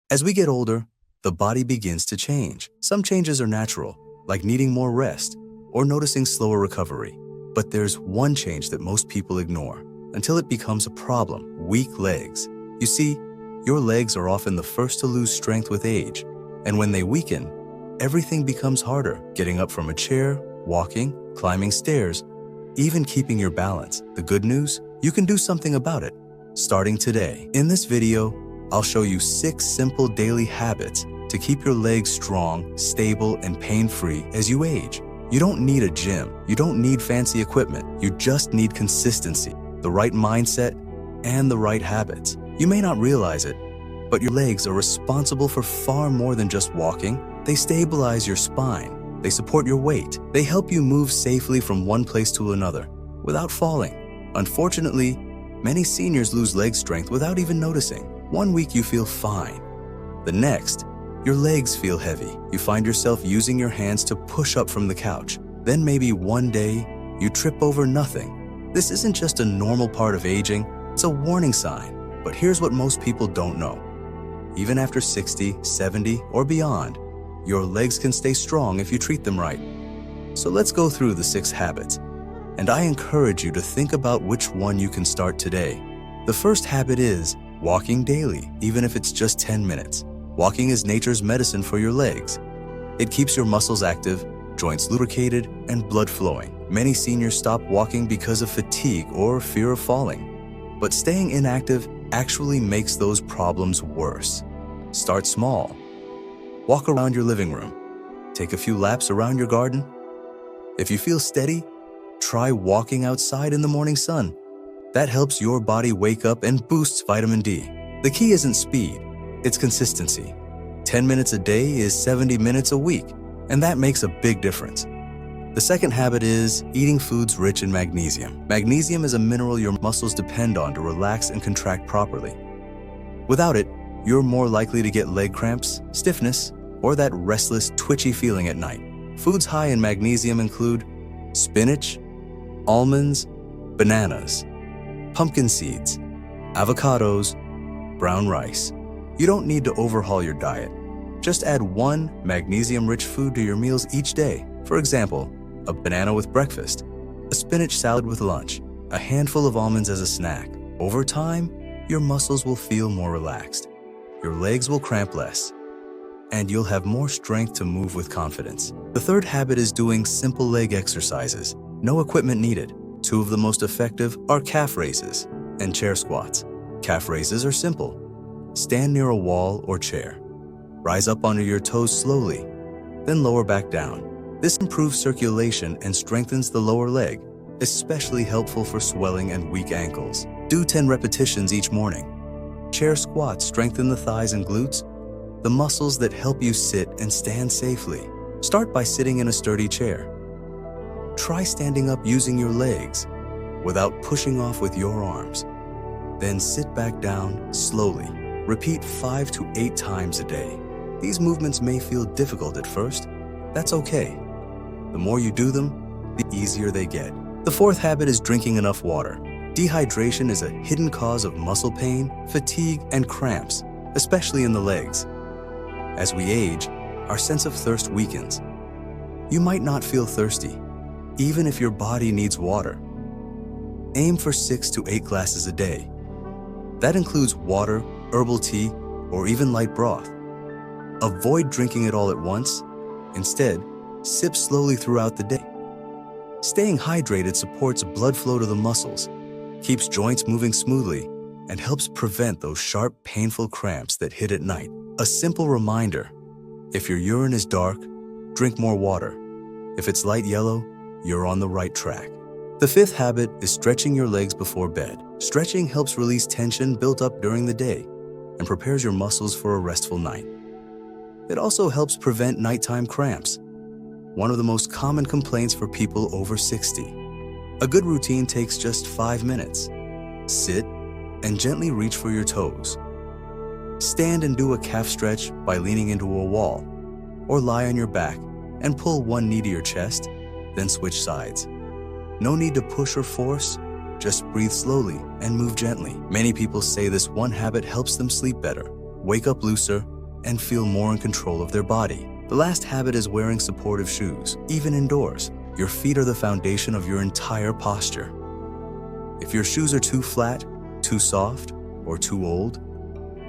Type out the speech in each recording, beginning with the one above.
As we get older, the body begins to change. Some changes are natural, like needing more rest or noticing slower recovery. But there's one change that most people ignore until it becomes a problem: weak legs. You see, your legs are often the first to lose strength with age, and when they weaken, everything becomes harder: getting up from a chair, walking, climbing stairs, even keeping your balance. The good news? You can do something about it, starting today. In this video, I'll show you 6 simple daily habits to keep your legs strong, stable, and pain-free as you age. You don't need a gym. You don't need fancy equipment. You just need consistency, the right mindset, and the right habits. You may not realize it, but your legs are responsible for far more than just walking. They stabilize your spine. They support your weight. They help you move safely from one place to another without falling. Unfortunately, many seniors lose leg strength without even noticing. One week you feel fine. The next, your legs feel heavy. You find yourself using your hands to push up from the couch. Then maybe one day, you trip over nothing. This isn't just a normal part of aging, it's a warning sign. But here's what most people don't know. Even after 60, 70, or beyond, your legs can stay strong if you treat them right. So let's go through the 6 habits. And I encourage you to think about which one you can start today. The first habit is walking daily, even if it's just 10 minutes. Walking is nature's medicine for your legs. It keeps your muscles active, joints lubricated, and blood flowing. Many seniors stop walking because of fatigue or fear of falling. But staying inactive actually makes those problems worse. Start small. Walk around your living room. Take a few laps around your garden. If you feel steady, try walking outside in the morning sun. That helps your body wake up and boosts vitamin D. The key isn't speed, it's consistency. 10 minutes a day is 70 minutes a week, and that makes a big difference. The second habit is eating foods rich in magnesium. Magnesium is a mineral your muscles depend on to relax and contract properly. Without it, you're more likely to get leg cramps, stiffness, or that restless, twitchy feeling at night. Foods high in magnesium include spinach, almonds, bananas, pumpkin seeds, avocados, brown rice. You don't need to overhaul your diet. Just add one magnesium-rich food to your meals each day. For example, a banana with breakfast, a spinach salad with lunch, a handful of almonds as a snack. Over time, your muscles will feel more relaxed. Your legs will cramp less, and you'll have more strength to move with confidence. The third habit is doing simple leg exercises. No equipment needed. 2 of the most effective are calf raises and chair squats. Calf raises are simple. Stand near a wall or chair. Rise up onto your toes slowly, then lower back down. This improves circulation and strengthens the lower leg, especially helpful for swelling and weak ankles. Do 10 repetitions each morning. Chair squats strengthen the thighs and glutes, the muscles that help you sit and stand safely. Start by sitting in a sturdy chair. Try standing up using your legs without pushing off with your arms. Then sit back down slowly. Repeat 5 to 8 times a day. These movements may feel difficult at first. That's okay. The more you do them, the easier they get. The fourth habit is drinking enough water. Dehydration is a hidden cause of muscle pain, fatigue, and cramps, especially in the legs. As we age, our sense of thirst weakens. You might not feel thirsty, even if your body needs water. Aim for 6 to 8 glasses a day. That includes water, herbal tea, or even light broth. Avoid drinking it all at once. Instead, sip slowly throughout the day. Staying hydrated supports blood flow to the muscles, keeps joints moving smoothly, and helps prevent those sharp, painful cramps that hit at night. A simple reminder: if your urine is dark, drink more water. If it's light yellow, you're on the right track. The fifth habit is stretching your legs before bed. Stretching helps release tension built up during the day and prepares your muscles for a restful night. It also helps prevent nighttime cramps, one of the most common complaints for people over 60. A good routine takes just 5 minutes. Sit and gently reach for your toes. Stand and do a calf stretch by leaning into a wall, or lie on your back and pull one knee to your chest, then switch sides. No need to push or force, just breathe slowly and move gently. Many people say this one habit helps them sleep better, wake up looser, and feel more in control of their body. The last habit is wearing supportive shoes, even indoors. Your feet are the foundation of your entire posture. If your shoes are too flat, too soft, or too old,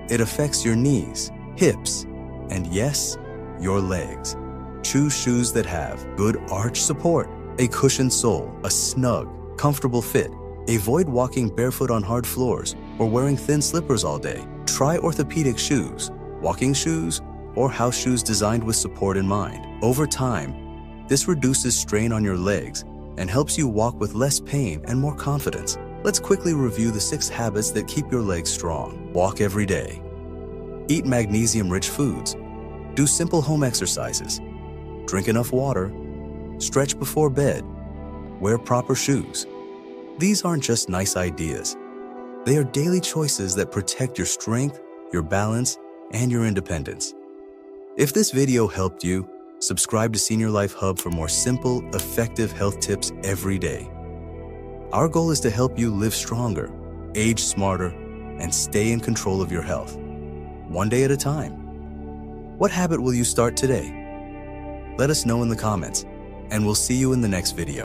it affects your knees, hips, and yes, your legs. Choose shoes that have good arch support, a cushioned sole, a snug, comfortable fit. Avoid walking barefoot on hard floors or wearing thin slippers all day. Try orthopedic shoes, walking shoes, or house shoes designed with support in mind. Over time, this reduces strain on your legs and helps you walk with less pain and more confidence. Let's quickly review the 6 habits that keep your legs strong. Walk every day. Eat magnesium-rich foods. Do simple home exercises. Drink enough water. Stretch before bed. Wear proper shoes. These aren't just nice ideas. They are daily choices that protect your strength, your balance, and your independence. If this video helped you, subscribe to Senior Life Hub for more simple, effective health tips every day. Our goal is to help you live stronger, age smarter, and stay in control of your health, one day at a time. What habit will you start today? Let us know in the comments, and we'll see you in the next video.